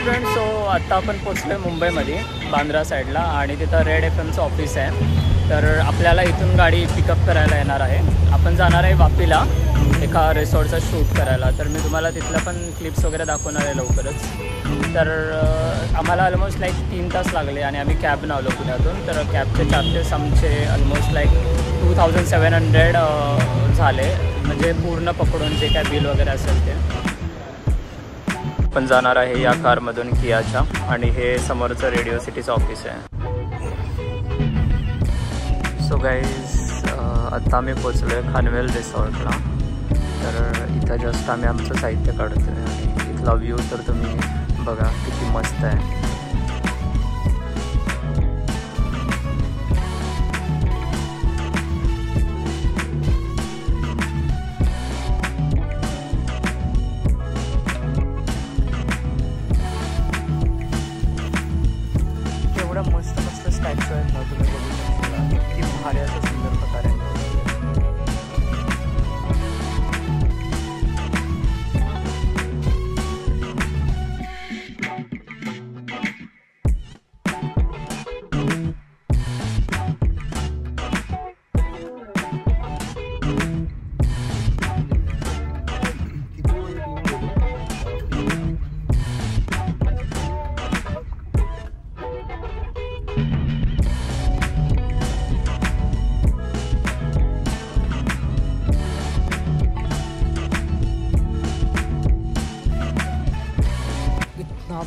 Friends, so आत्ता आपण पोचलो आहे मुंबईमध्ये बांद्रा साईडला आणि तिथं रेड FM चं ऑफिस आहे. तर आपल्याला इथून गाडी पिकअप करायला येणार आहे. आपण जाणार आहे वापीला एका रिसॉर्टचा शूट करायला. तर मी तुम्हाला तिथल्या पण क्लिप्स वगैरे दाखवणार आहे लवकरच. तर आम्हाला ऑलमोस्ट लाईक 3 तास लागले आणि आम्ही कॅबनं आलो पुण्यातून. तर कॅबचे चार्जेस आमचे ऑलमोस्ट लाईक 2700 झाले, म्हणजे पूर्ण पकडून जे काय बिल वगैरे असेल ते. पण जाणार आहे या कारमधून कियाच्या, आणि हे समोरचं रेडिओ सिटीचं ऑफिस आहे. सो गाईज, आत्ता आम्ही पोचलो आहे खानवेल रिसॉर्टला. तर इथं जस्ट आम्ही आमचं साहित्य काढतो आहे आणि इथला व्ह्यू तर तुम्ही बघा किती मस्त आहे. एवढा मस्त मस्त स्टॅच्यू आहेत ना, तुम्ही बघू शकता किती भारी असं सुंदर प्रकारे.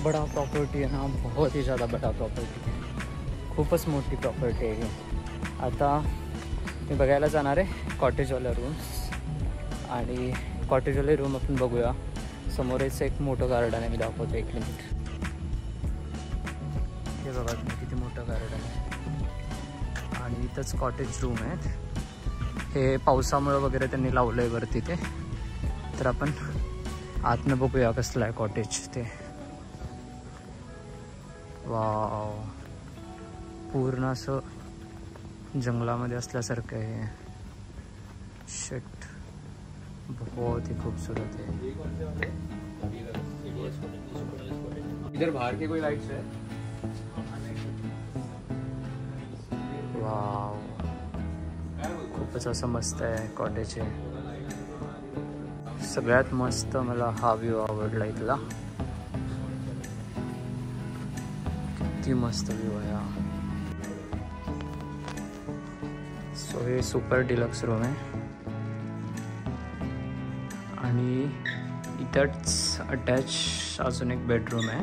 बड़ा प्रॉपर्टी है ना, बहुत ही ज़्यादा बड़ा प्रॉपर्टी है, खूपच मोठी प्रॉपर्टी आहे. आता मी बघायला जाणार आहे कॉटेजवाला रूम्स, आणि कॉटेजवाले रूम आपण बघूया. समोरच एक मोठं गार्डन आहे, मी दाखवतो 1 मिनिट. हे बघा तुम्ही किती मोठं गार्डन आहे, आणि इथंच कॉटेज रूम आहेत. हे पावसामुळे वगैरे त्यांनी लावलं आहे वरती ते. तर आपण आतनं बघूया कसलं आहे कॉटेज ते. वाव, पूर्ण असं जंगलामध्ये असल्यासारखं आहे. शिट, बहुत ही खूबसूरत है. इधर बाहर के कोई लाइट्स है? वाव, खूपच असं मस्त आहे कॉटेज आहे. सगळ्यात मस्त मला हा व्ह्यू आवडला इथला. किती मस्त व्ह्यू आहे हा. सो हे सुपर डिलक्स रूम आहे, आणि इथंच अटॅच अजून एक बेडरूम है.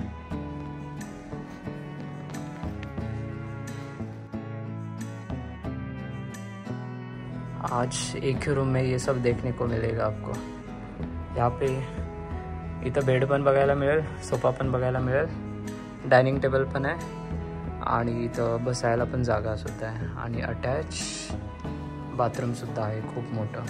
आज एक ही रूम में ये सब देखने को मिलेगा आपको. यहाँ पे इथं बेड पण बघायला मिळेल, सोफा पण बघायला मिळेल, डायनिंग टेबल पण आहे, आणि इथं बसायला पण जागा सुद्धा आहे, आणि अटॅच बाथरूम सुद्धा आहे खूप मोठं.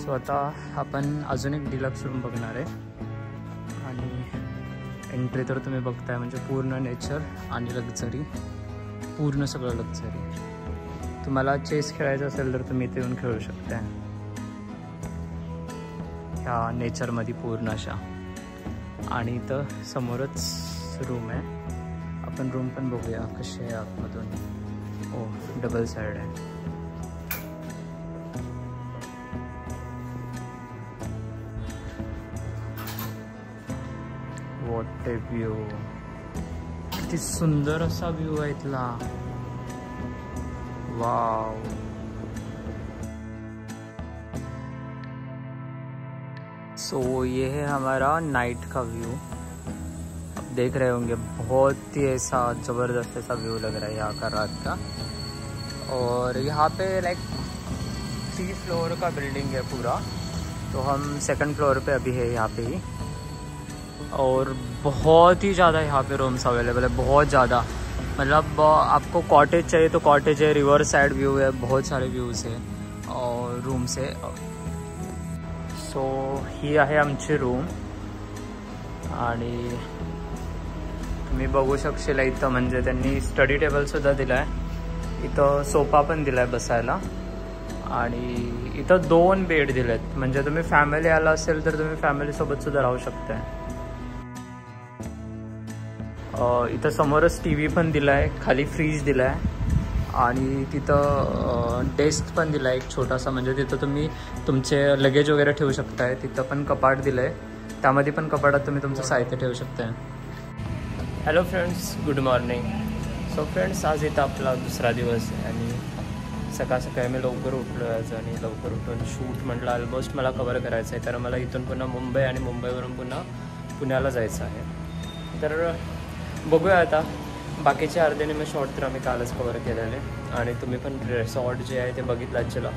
सो आता आपण अजून एक डिलक्स रूम बघणार आहे, आणि एंट्री तर तुम्ही बघताय, म्हणजे पूर्ण नेचर आणि लक्झरी, पूर्ण सगळं लक्झरी. तुम्हाला चेस खेळायचं असेल तर तुम्ही इथे येऊन खेळू शकता ह्या नेचरमध्ये पूर्ण अशा. आणि इथं समोरच रूम आहे, आपण रूम पण बघूया कशी आहे आतमधून. ओ, डबल साइड आहे. व्हॉट ए व्ह्यू, किती सुंदर असा व्ह्यू आहे इथला. वाव, सो ये है हमारा नाइट का व्यू. आप देख रहे होंगे, बहुत ही ऐसा ज़बरदस्त ऐसा व्यू लग रहा है यहाँ का रात का. और यहाँ पे लाइक 3 फ्लोर का बिल्डिंग है पूरा, तो हम 2nd फ्लोर पे अभी है यहाँ पे ही. और बहुत ही ज़्यादा यहाँ पे रूम्स अवेलेबल है, बहुत ज़्यादा. मतलब आपको कॉटेज चाहिए तो कॉटेज है, रिवर साइड व्यू है, बहुत सारे व्यूज़ है और रूम्स है. सो ही आहे आमची रूम, आणि तुम्ही बघू शकशील इथं म्हणजे त्यांनी स्टडी टेबल सुद्धा दिला आहे. इथं सोफा पण दिलाय बसायला आणि इथं 2 बेड दिलेत, म्हणजे तुम्ही फॅमिली आला असेल तर तुम्ही फॅमिली सोबत सुद्धा राहू शकताय. इथं समोरच टी व्ही पण दिलाय, खाली फ्रीज दिलाय आणि तिथं डेस्क पण दिलाय एक छोटासा, म्हणजे तिथं तुम्ही तुमचे लगेज वगैरे ठेवू शकताय. तिथं पण कपाट दिलंय, त्यामध्ये पण कपाटात तुम्ही तुमचं साहित्य ठेवू शकताय. Hello friends, good morning. So friends, आज इथं आपला दुसरा दिवस आहे आणि सकाळ सकाळी मी लवकर उठलो आज आणि लवकर उठून शूट म्हटलं ऑलमोस्ट मला कवर करायचं आहे, कारण मला इथून पुन्हा मुंबई आणि मुंबईवरून पुन्हा पुण्याला जायचं आहे. तर बघूया आता. बाकीचे अर्धे मी शॉर्ट तर आम्ही कालच कवर केलेले आणि तुम्ही पण रिसॉर्ट जे आहे ते बघितलं चला.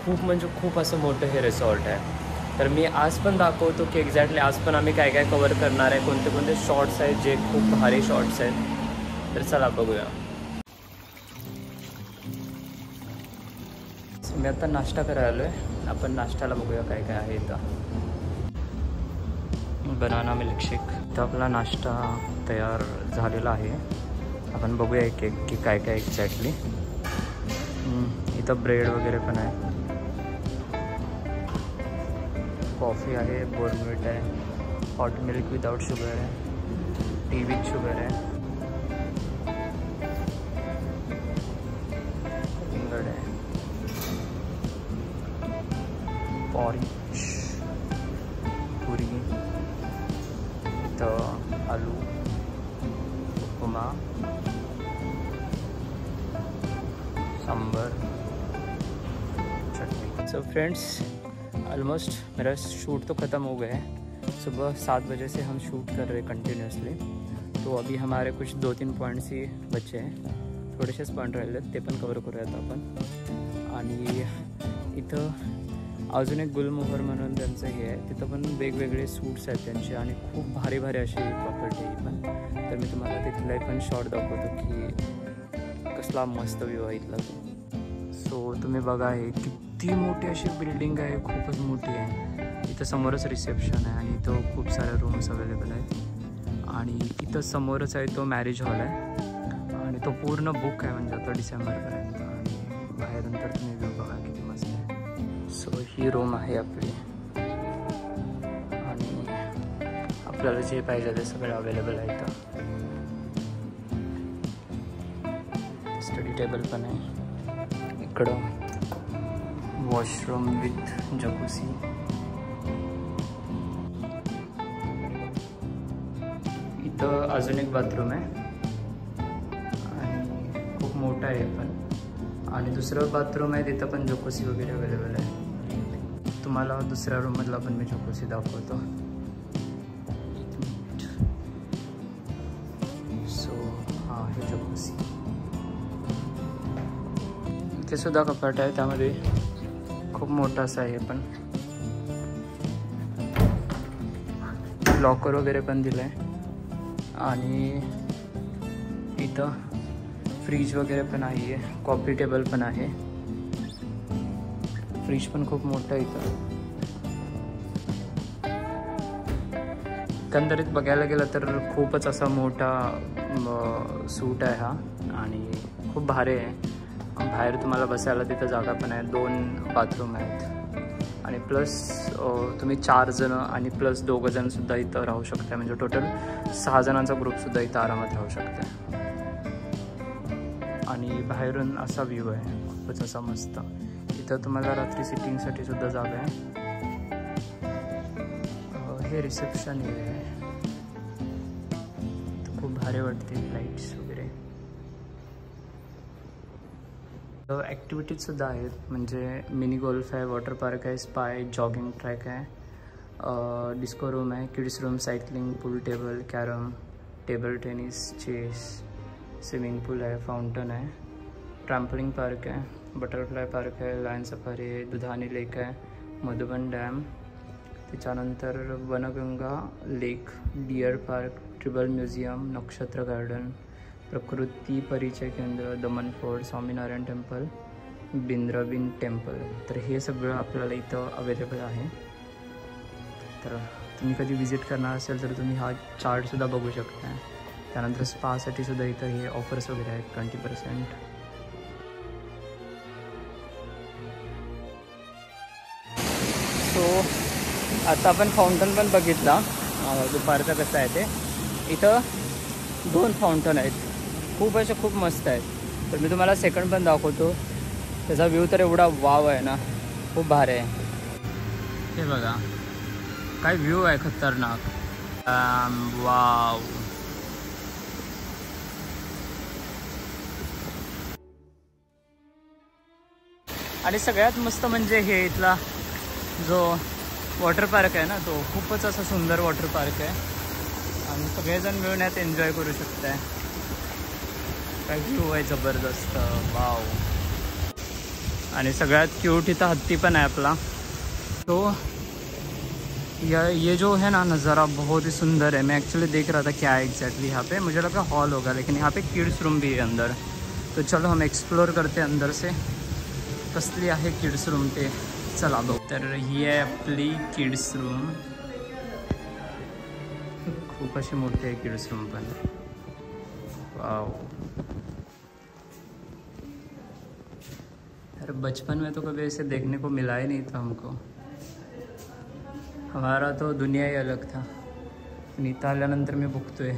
खूप म्हणजे खूप असं मोठं हे रिसॉर्ट आहे. तर मी आज पण दाखवतो की एक्झॅक्टली आज पण आम्ही काय काय कवर करणार आहे, कोणते कोणते शॉर्ट्स आहेत जे खूप भारी शॉर्ट्स आहेत. तर चला बघूया. मी आता नाश्ता करायला आलो आहे. आपण नाश्त्याला बघूया काय काय आहे इथं. Banana milkshake. इथं आपला नाश्ता तयार झालेला आहे. आपण बघूया एक एक की काय काय एक्झॅक्टली. इथं ब्रेड वगैरे पण आहे, कॉफी आहे, बोर्नविट आहे, हॉट मिल्क विदाउट शुगर आहे, टी विथ शुगर आहे, इंगड आहे, ऑरेंज, पुरी, इथं आलू, उपमा, सांबर, चटनी. सो फ्रेंड्स, ऑलमोस्ट मेरा शूट तो ख़त्म हो गया है. सुबह 7 बजे से हम शूट कर रहे हैं कंटिन्यूसली. तो अभी हमारे कुछ 2-3 पॉईंट्स ही बचे हैं. थोडेसेच पॉईंट राहिले ते पण कवर करूयात आपण. आणि इथं अजून एक गुलमोहर म्हणून त्यांचं हे आहे, तिथं पण वेगवेगळे सूट्स आहेत त्यांचे आणि खूप भारी भारी अशी प्रॉपर्टी आहे पण. तर मी तुम्हाला तिथला पण शॉट दाखवतो की कसला मस्त व्ह्यू आहे इथला. सो तुम्ही बघा, हे किती मोठी अशी बिल्डिंग आहे, खूपच मोठी आहे. इथं समोरच रिसेप्शन आहे आणि इथं खूप साऱ्या रूम्स अवेलेबल आहेत. आणि इथं समोरच आहे तो मॅरेज हॉल आहे आणि तो पूर्ण बुक आहे म्हणजे आता डिसेंबरपर्यंत. आणि बाहेर नंतर तुम्ही व्ह्यू बघा किती मस्त आहे. सो ही रूम आहे आपली आणि आपल्याला जे पाहिजे ते सगळं अवेलेबल आहे इथं. स्टडी टेबल पण आहे. इकडं वॉशरूम विथ जकुसी. इथं अजून एक बाथरूम आहे आणि खूप मोठं आहे पण. आणि दुसरं बाथरूम आहे तिथं पण जकुसी वगैरे अवेलेबल आहे. तुम्हाला दुसऱ्या रूममधला पण मी जकुसी दाखवतो. सो हा आहे जकुसी. इथे सुद्धा कपाट आहे, त्यामध्ये खूप मोठं असं आहे पण. लॉकर वगैरे पण दिलं आहे आणि इथं फ्रीज वगैरे पण आहे, कॉफी टेबल पण आहे. फ्रीज पण खूप मोठं आहे इथं. एकंदरीत बघायला गेलं तर खूपच असा मोठा सूट आहे हा आणि खूप भारी आहे. बाहेर तुम्हाला बसायला तिथं जागा पण आहे, 2 बाथरूम आहेत आणि प्लस तुम्ही 4 जण आणि प्लस 2 जणसुद्धा इथं राहू शकता. म्हणजे टोटल 6 जणांचा ग्रुपसुद्धा इथं आरामात राहू शकता. आणि बाहेरून असा व्ह्यू आहे खूपच असा मस्त. इथं तुम्हाला रात्री सिटिंगसाठी सुद्धा जागा आहे. हे रिसेप्शन एरिया आहे, खूप भारी वाटते, लाईट्स वगैरे. ॲक्टिव्हिटीजसुद्धा आहेत, म्हणजे मिनी गोल्फ आहे, वॉटर पार्क आहे, स्पा आहे, जॉगिंग ट्रॅक आहे, डिस्को रूम आहे, kids room, cycling, pool table, carrom, table tennis, chess, swimming pool आहे, फाउंटन आहे, ट्रॅम्पलिंग पार्क आहे, बटरफ्लाय पार्क आहे, लायन सफारी आहे, दुधानी लेक आहे, मधुबन डॅम, त्याच्यानंतर Vanganga lake, deer park, tribal museum, Nakshatra garden, Prakriti Parichay Kendra, Daman fort, Swaminarayan temple, Bindrabin temple. तर हे सगळं आपल्याला इथं अवेलेबल आहे. तर तुम्ही कधी विजिट करणार असेल तर तुम्ही हा चार्टसुद्धा बघू शकता. त्यानंतर स्पासाठी सुद्धा इथं हे ऑफर्स वगैरे आहेत, 20%. सो आता आपण फाउंटन पण बघितला दुपारचं कसं आहे ते. इथं 2 फाउंटन आहेत, खूप मस्त आहेत. तर मी तुम्हाला सेकंड पण दाखवतो. त्याचा व्ह्यू तर एवढा वाव आहे ना, खूप भारी आहे. हे बघा काय व्ह्यू आहे खतरनाक. वाव. आणि सगळ्यात मस्त म्हणजे हे इथला जो वॉटर पार्क आहे ना, तो खूपच असा सुंदर वॉटर पार्क आहे आणि सगळेजण मिळून यात एन्जॉय करू शकताय. काय व्ह्यू आहे जबरदस्त. वाव. आणि सगळ्यात क्यूट इथं हत्ती पण आहे आपला. तो ये जो है ना नज़ारा बहुत ही सुंदर है. मैं एक्चुअली देख रहा था क्या है एग्जैक्टली यहाँ पे. मुझे लगा हॉल होगा, लेकिन यहाँ पे किड्स रूम भी है अंदर. तो चलो हम एक्सप्लोर करते हैं अंदर से कसली आहे किड्स रूम ते. चला बघ. तर ही आहे आपली किड्स रूम. खूप अशी मोठी आहे किड्स रूम पण. वाव. यार बचपन में तो कभी ऐसे देखने को मिला ही नहीं था हमको. हमारा तो दुनिया ही अलग था. इथं आल्यानंतर मी बघतोय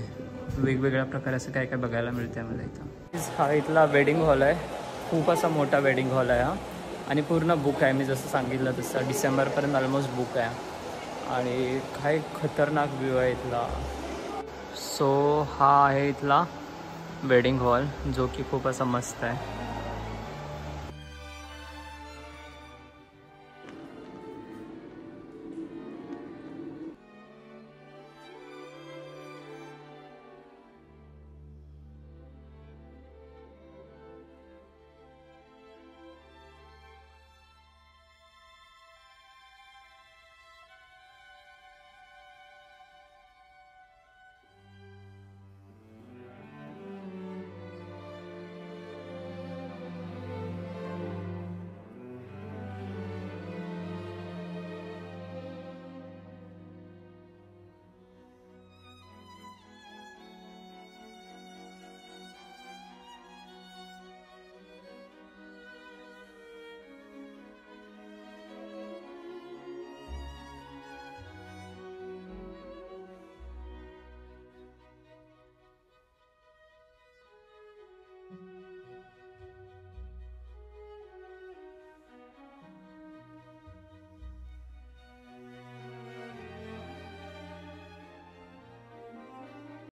वेगवेगळ्या प्रकारे असं काय काय बघायला मिळते मला इथं. हा इथला वेडिंग हॉल आहे. खूप असा मोठा वेडिंग हॉल आहे हा. आणि पूर्ण बुक आहे. मी जसं सांगितलं तसं डिसेंबरपर्यंत ऑलमोस्ट बुक आहे. आणि काय खतरनाक व्ह्यू आहे इथला. सो हा आहे इथला वेडिंग हॉल, जो की खूप असा मस्त आहे.